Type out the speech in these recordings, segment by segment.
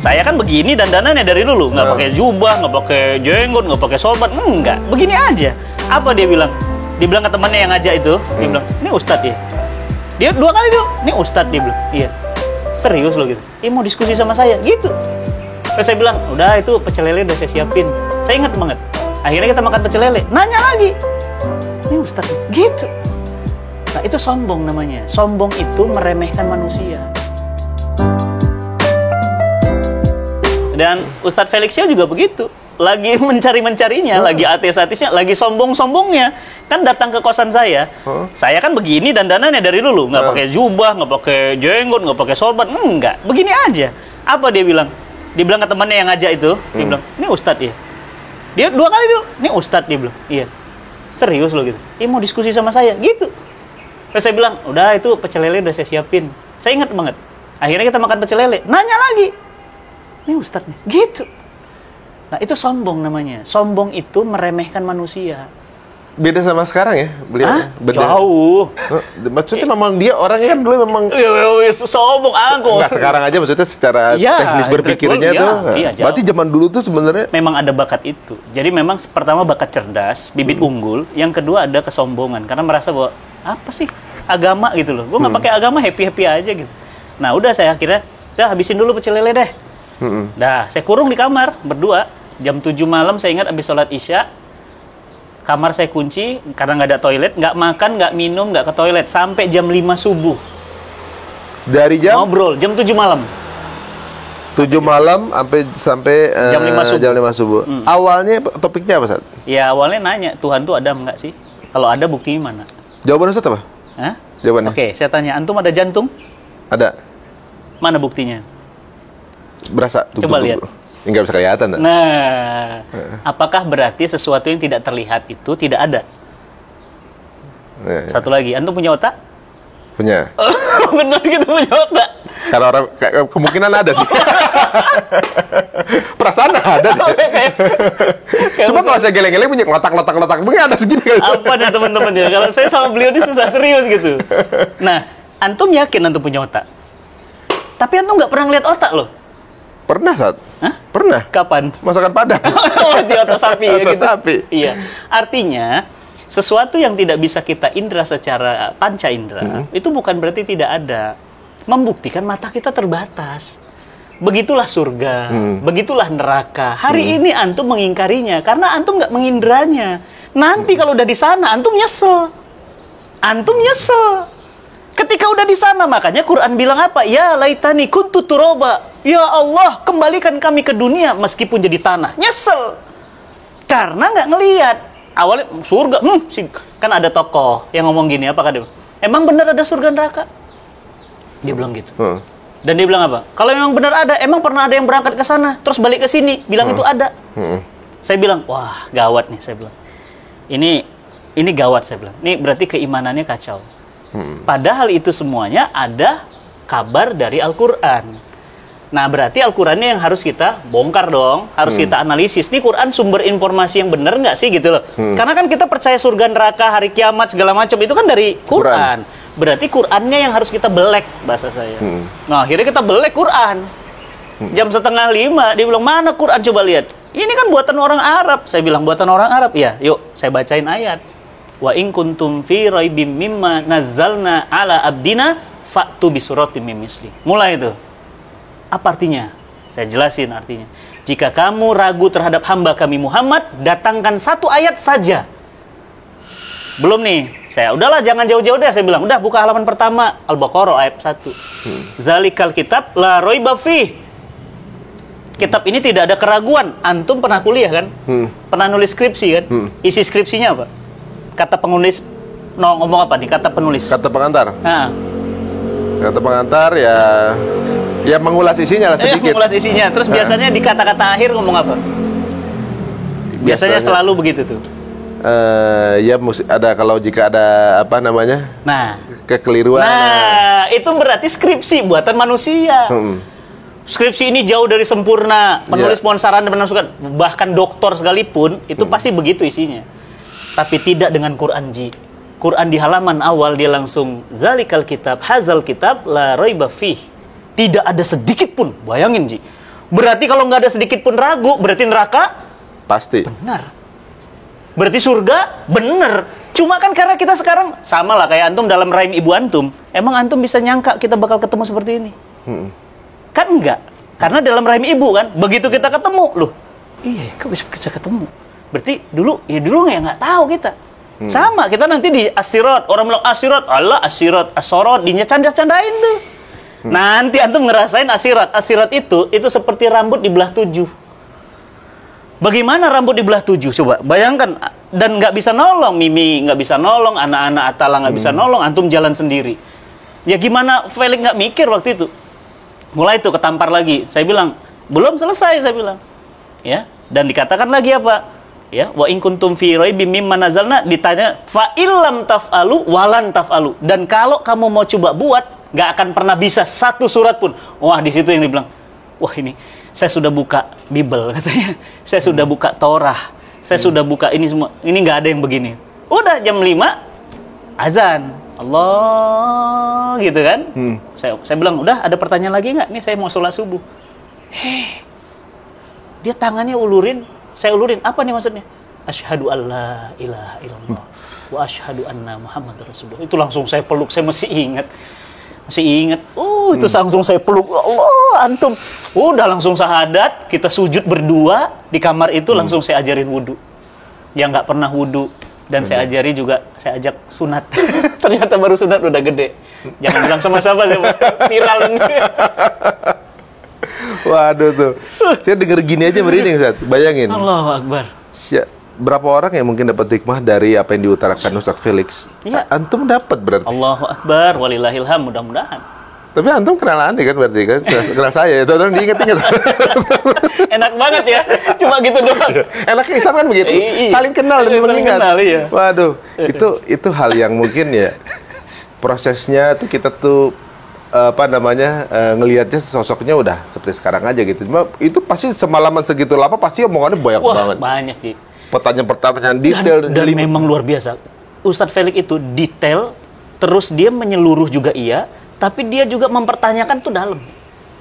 Saya kan begini dandanannya dari dulu, nggak pakai jubah, nggak pakai jenggot, nggak pakai sorban, enggak. Begini aja. Apa dia bilang? Dia bilang ke temannya yang ngajak itu, dia bilang, ini Ustadz ya. Dia 2 kali dulu, ini Ustadz, dia bilang, iya. Serius lo gitu. Dia mau diskusi sama saya, gitu. Terus saya bilang, udah itu pecel lele udah saya siapin. Saya ingat banget. Akhirnya kita makan pecel lele. Nanya lagi, ini Ustadz, gitu. Nah itu sombong namanya. Sombong itu meremehkan manusia. Dan Ustadz Felix Xiao juga begitu. Lagi mencari-mencarinya, lagi ateis-ateisnya, lagi sombong-sombongnya. Kan datang ke kosan saya. Saya kan begini dandanannya dari dulu. Nggak pakai jubah, nggak pakai jenggot, nggak pakai sorban. Enggak. Begini aja. Apa dia bilang? Dia bilang ke temannya yang ngajak itu. Dia bilang, ini Ustadz ya. Dia 2 kali dulu. Ini Ustadz, dia bilang. Iya. Serius lo gitu. Dia mau diskusi sama saya. Gitu. Terus saya bilang, udah itu pecel lele udah saya siapin. Saya ingat banget. Akhirnya kita makan pecel lele. Nanya lagi. Ini Ustadz nih. Gitu. Nah itu sombong namanya. Sombong itu meremehkan manusia. Beda sama sekarang ya beliau. Jauh. Maksudnya memang dia orangnya kan dulu memang sombong aku. Nggak sekarang aja maksudnya secara teknis berpikirnya tuh. Berarti zaman dulu tuh sebenarnya memang ada bakat itu. Jadi memang pertama bakat cerdas, bibit unggul. Yang kedua ada kesombongan karena merasa bahwa apa sih agama gitu loh. Gue nggak pakai agama happy aja gitu. Nah udah saya akhirnya habisin dulu pecel lele deh. Dah saya kurung di kamar berdua. Jam 7 malam saya ingat habis sholat isya. Kamar saya kunci karena nggak ada toilet, nggak makan, nggak minum, nggak ke toilet sampai jam 5 subuh. Dari jam? Ngobrol jam 7 malam. 7 malam sampai jam 5 subuh. Jam 5 subuh. Awalnya topiknya apa, Ustaz? Ya awalnya nanya, Tuhan tuh ada nggak sih? Kalau ada buktinya mana? Jawaban Ustaz apa? Hah? Jawabannya? Oke, saya tanya, antum ada jantung? Ada. Mana buktinya? Berasa. Coba lihat. Nggak bisa kelihatan. Nah, apakah berarti sesuatu yang tidak terlihat itu tidak ada? Satu lagi, antum punya otak? Punya. Benar gitu punya otak. Karena orang kemungkinan ada sih. Perasaan ada deh. Cuma kalau saya geleng-geleng punya letak-letak mungkin ada segini kali. Apa nih teman-teman ya? Kalau saya sama beliau ini susah serius gitu. Nah, antum yakin antum punya otak? Tapi antum nggak pernah ngeliat otak loh. Pernah, Sat? Hah? Pernah. Kapan? Masakan Padang. Di otak sapi ya gitu. Sapi. Iya. Artinya sesuatu yang tidak bisa kita indra secara panca indera itu bukan berarti tidak ada. Membuktikan mata kita terbatas. Begitulah surga, begitulah neraka. Hari ini antum mengingkarinya karena antum nggak mengindranya. Nanti kalau udah di sana antum nyesel. Antum nyesel. Ketika udah di sana, makanya Quran bilang apa? Ya laitani kuntu turoba. Ya Allah, kembalikan kami ke dunia meskipun jadi tanah. Nyesel. Karena nggak ngelihat. Awalnya surga, kan ada tokoh yang ngomong gini, apa kata dia? Emang benar ada surga neraka? Dia bilang gitu. Dan dia bilang apa? Kalau memang benar ada, emang pernah ada yang berangkat ke sana, terus balik ke sini, bilang itu ada. Saya bilang, wah gawat nih, saya bilang. Ini gawat, saya bilang. Ini berarti keimanannya kacau. Padahal itu semuanya ada kabar dari Al-Quran. Nah berarti Al-Qurannya yang harus kita bongkar dong, harus kita analisis. Ini Quran sumber informasi yang benar nggak sih gitu loh? Karena kan kita percaya surga neraka, hari kiamat segala macam itu kan dari Quran. Berarti Qurannya yang harus kita belek, bahasa saya. Nah akhirnya kita belek Quran. Jam 4:30 dia bilang, mana Quran, coba lihat. Ini kan buatan orang Arab. Saya bilang buatan orang Arab. Ya, yuk saya bacain ayat. Wa in kuntum fi raibim mimma nazzalna ala abdina fa'tu bi suratin min misli. Mulai itu. Apa artinya? Saya jelasin artinya. Jika kamu ragu terhadap hamba kami Muhammad, datangkan 1 ayat saja. Belum nih. Saya udahlah jangan jauh-jauh deh, saya bilang. Udah buka halaman pertama Al-Baqarah ayat 1. Zalikal kitab la raiba fi. Kitab ini tidak ada keraguan. Antum pernah kuliah kan? Pernah nulis skripsi kan? Isi skripsinya apa? Kata penulis, ngomong apa nih? Kata penulis. Kata pengantar. Nah. Kata pengantar ya mengulas isinya lah sedikit. Mengulas isinya. Terus biasanya di kata-kata akhir ngomong apa? Biasanya selalu begitu tuh. Ya ada kalau jika ada apa namanya? Nah, kekeliruan. Nah, itu berarti skripsi buatan manusia. Skripsi ini jauh dari sempurna. Penulis mohon saran dan masukan. Bahkan doktor sekalipun itu pasti begitu isinya. Tapi tidak dengan Quran, Ji. Quran di halaman awal dia langsung zalikal kitab, hazal kitab la raiba fih. Tidak ada sedikit pun, bayangin Ji. Berarti kalau nggak ada sedikit pun ragu, berarti neraka Pasti. benar. Berarti surga benar. Cuma kan karena kita sekarang sama lah kayak antum dalam rahim ibu antum. Emang antum bisa nyangka kita bakal ketemu seperti ini? Kan enggak. Karena dalam rahim ibu kan, begitu kita ketemu, loh, iya, kok bisa ketemu? Berarti dulu nggak tahu kita. Sama, kita nanti di asirat, orang bilang asirat, Allah asirat, asorot, dicanda-candain tuh. Nanti antum ngerasain asirat. Asirat itu seperti rambut dibelah 7. Bagaimana rambut dibelah 7? Coba bayangkan, dan nggak bisa nolong, Mimi nggak bisa nolong, anak-anak Atala nggak bisa nolong, antum jalan sendiri. Ya gimana Felix nggak mikir waktu itu? Mulai itu ketampar lagi. Saya bilang, belum selesai, saya bilang. Ya, dan dikatakan lagi apa? Ya, wa in kuntum fi raibim mimma nazalna, ditanya fa illam taf'alu walan taf'alu. Dan kalau kamu mau coba buat, nggak akan pernah bisa satu surat pun. Wah, di situ yang dibilang, wah ini saya sudah buka Bible katanya. Saya sudah buka Torah. Saya sudah buka ini semua. Ini nggak ada yang begini. Udah jam 5 azan. Allah gitu kan. Saya bilang, udah ada pertanyaan lagi nggak? Nih saya mau sholat subuh. Dia tangannya ulurin. Saya ulurin, apa nih maksudnya? Asyhadu alla ilaha illallah wa asyhadu anna Muhammadar Rasulullah. Itu langsung saya peluk, saya masih ingat. Itu langsung saya peluk. Allah, antum. Udah langsung syahadat, kita sujud berdua di kamar itu, langsung saya ajarin wudu. Yang nggak pernah wudu. Dan saya ajari juga, saya ajak sunat. Ternyata baru sunat udah gede. Jangan bilang sama siapa, viral ini. Waduh tuh. Saya denger gini aja merinding, Ustaz. Bayangin. Allahu Akbar. Berapa orang yang mungkin dapat hikmah dari apa yang diutarakan Ustaz Felix? Ya. Antum dapat berarti. Allahu Akbar, walillahilham, mudah-mudahan. Tapi antum kenal aneh kan berarti kan? Kenal saya. Tuh, diinget-inget. Enak banget ya. Cuma gitu doang. Enaknya Islam kan begitu. Saling kenal dan mengingat. Iya. Waduh, itu hal yang mungkin ya prosesnya tuh kita tuh ngelihatnya sosoknya udah seperti sekarang aja gitu. Cuma itu pasti semalaman segitu lama pasti omongannya banyak banget. Banyak, Ji. Pertanyaan detail dan memang luar biasa. Ustadz Felix itu detail, terus dia menyeluruh juga iya, tapi dia juga mempertanyakan tuh dalam.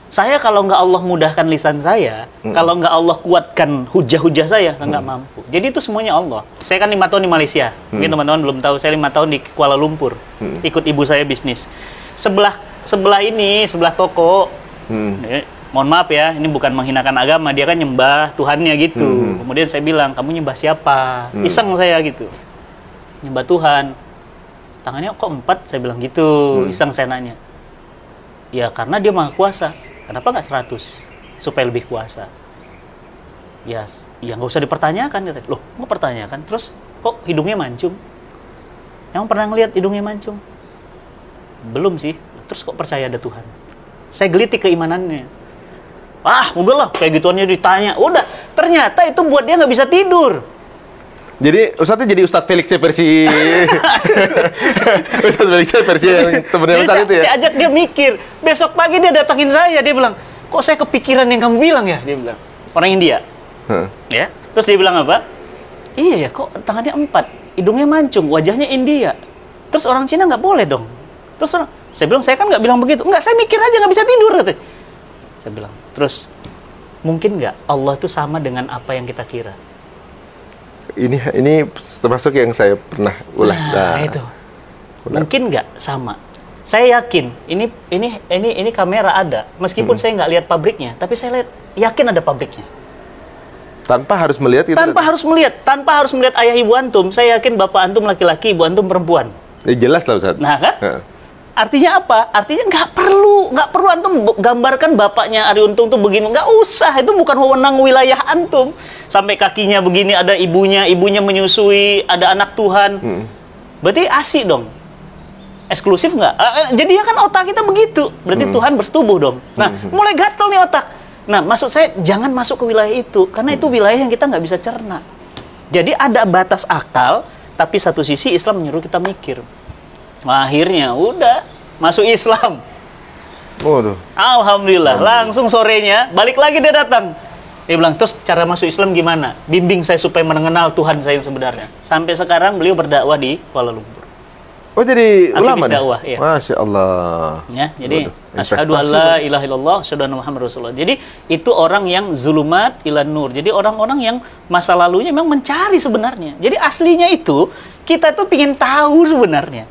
Saya kalau nggak Allah mudahkan lisan saya, kalau nggak Allah kuatkan hujah-hujah saya, nggak mampu. Jadi itu semuanya Allah. Saya kan 5 tahun di Malaysia. Mungkin teman-teman belum tahu, saya 5 tahun di Kuala Lumpur. Ikut ibu saya bisnis. Sebelah toko. Mohon maaf ya, ini bukan menghinakan agama, dia kan nyembah Tuhannya gitu. Kemudian saya bilang, kamu nyembah siapa? Iseng saya gitu. Nyembah Tuhan. Tangannya kok 4? Saya bilang gitu. Iseng saya nanya. Ya karena dia maha kuasa. Kenapa nggak 100? Supaya lebih kuasa. Ya nggak usah dipertanyakan. Kata. Loh, nggak pertanyakan. Terus kok hidungnya mancung? Yang pernah ngeliat hidungnya mancung? Belum sih. Terus kok percaya ada Tuhan? Saya gelitik keimanannya. Udahlah, kayak gituannya ditanya. Udah, ternyata itu buat dia nggak bisa tidur. Jadi Ustadznya jadi Ustadz Felixnya versi Ustadz Felixnya versi yang temennya Ustadz itu ya? Saya ajak dia mikir. Besok pagi dia datangin saya, dia bilang, kok saya kepikiran yang kamu bilang ya? Dia bilang, orang India. Ya, terus dia bilang apa? Iya ya, kok tangannya 4, hidungnya mancung, wajahnya India. Terus orang Cina nggak boleh dong. Terus saya bilang, saya kan nggak bilang begitu. Enggak, saya mikir aja nggak bisa tidur. Katanya. Saya bilang, terus mungkin nggak Allah itu sama dengan apa yang kita kira? Ini termasuk yang saya pernah ulas. Nah, itu. Mungkin nggak sama. Saya yakin ini kamera ada. Meskipun saya nggak lihat pabriknya, tapi saya yakin ada pabriknya. Tanpa harus melihat itu. Tanpa harus melihat ayah ibu antum. Saya yakin bapak antum laki-laki, ibu antum perempuan. Jelas lah Ustaz. Nah kan? Artinya apa? Artinya nggak perlu antum gambarkan bapaknya Ari Untung tuh begini, nggak usah, itu bukan wewenang wilayah antum. Sampai kakinya begini, ada ibunya menyusui, ada anak Tuhan. Berarti asik dong, eksklusif nggak? Jadi ya kan otak kita begitu, berarti Tuhan bersetubuh dong. Nah, mulai gatel nih otak. Nah, maksud saya jangan masuk ke wilayah itu, karena itu wilayah yang kita nggak bisa cerna. Jadi ada batas akal, tapi satu sisi Islam menyuruh kita mikir. Akhirnya udah masuk Islam. Waduh. Alhamdulillah. Langsung sorenya balik lagi dia datang. Dia bilang, terus cara masuk Islam gimana? Bimbing saya supaya mengenal Tuhan saya yang sebenarnya. Sampai sekarang beliau berdakwah di Kuala Lumpur. Oh, jadi Aktivis ulama nih? dakwah, iya. Masya Allah. Ya, jadi Waduh, asyhadu investasi alla ilaha illallah, asyhadu anna Muhammad Rasulullah. Jadi itu orang yang zulumat ilan nur. Jadi orang-orang yang masa lalunya memang mencari sebenarnya. Jadi aslinya itu kita tuh pingin tahu sebenarnya.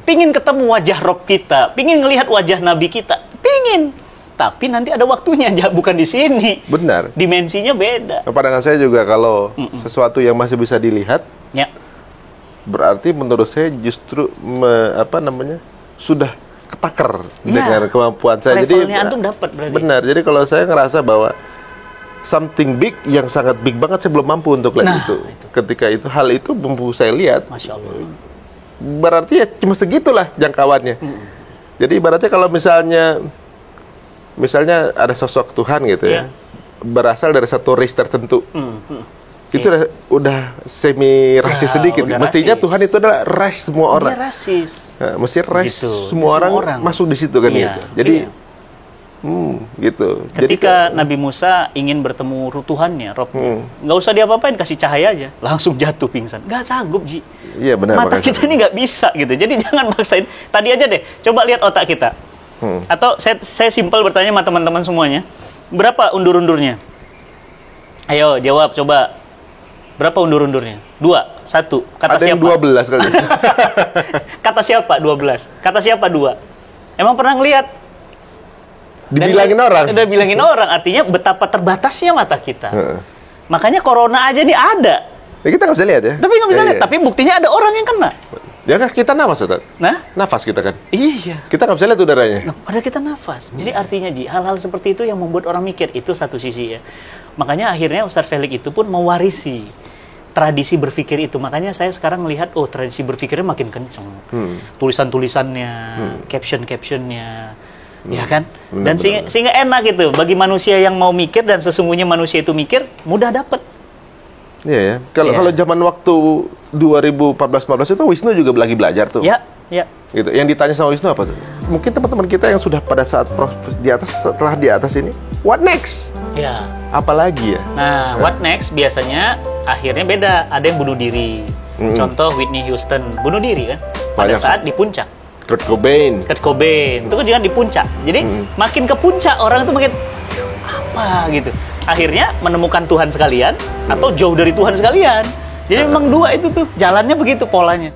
Pingin ketemu wajah Rob kita, pingin ngelihat wajah Nabi kita, pingin. Tapi nanti ada waktunya, bukan di sini. Benar. Dimensinya beda. Nah, pandangan saya juga kalau sesuatu yang masih bisa dilihat, Ya. berarti menurut saya justru sudah ketakar dengan kemampuan saya. Levelnya antum dapat berarti. Benar. Jadi kalau saya ngerasa bahwa something big yang sangat big banget, saya belum mampu untuk lihat itu. Ketika itu hal itu mampu saya lihat. Masya Allah. Berarti ya cuma segitulah jangkauannya. Jadi ibaratnya kalau misalnya ada sosok Tuhan gitu ya, berasal dari satu race tertentu. Itu udah semi rasis sedikit. Mestinya rasis. Tuhan itu adalah race semua orang. Dia rasis. Nah, mesti race gitu. semua orang masuk di situ kan gitu. Jadi gitu. Ketika Nabi Musa ingin bertemu Tuhannya, Robnya, nggak usah diapa-apain, kasih cahaya aja, langsung jatuh pingsan. Nggak sanggup, Ji. Iya benar. Mata kita ini nggak bisa gitu. Jadi jangan maksain. Tadi aja deh, coba lihat otak kita. Atau saya simpel bertanya sama teman-teman semuanya, berapa undur-undurnya? Ayo jawab coba. Berapa undur-undurnya? 2, 1. Kata ada siapa? Yang 12 kali. Kata siapa? 12. Kata siapa 2? Emang pernah ngelihat? Dibilangin orang. Udah bilangin orang, artinya betapa terbatasnya mata kita. Makanya corona aja nih ada. Ya, kita nggak bisa lihat ya. Tapi nggak bisa lihat. Tapi buktinya ada orang yang kena. Ya kan kita nafas, Ustaz. Nah? Nafas kita kan. Iya. Kita nggak bisa lihat udaranya. Nah, ada kita nafas. Jadi artinya, Ji, hal-hal seperti itu yang membuat orang mikir. Itu satu sisi ya. Makanya akhirnya Ustadz Felix itu pun mewarisi tradisi berpikir itu. Makanya saya sekarang melihat, tradisi berpikirnya makin kenceng. Tulisan-tulisannya, caption-captionnya. Ya kan? Dan sehingga enak gitu. Bagi manusia yang mau mikir dan sesungguhnya manusia itu mikir, mudah dapat. Iya ya. Kalau zaman waktu 2014-15 itu Wisnu juga lagi belajar tuh. Ya. Gitu. Yang ditanya sama Wisnu apa tuh? Mungkin teman-teman kita yang sudah pada saat setelah di atas ini, what next? Ya. Apalagi ya? Nah, what next biasanya akhirnya beda. Ada yang bunuh diri. Contoh Whitney Houston bunuh diri kan pada saat di puncak. Kurt Cobain itu kan juga di puncak. Jadi makin ke puncak orang itu makin apa gitu. Akhirnya menemukan Tuhan sekalian atau jauh dari Tuhan sekalian. Jadi memang dua itu tuh jalannya begitu polanya.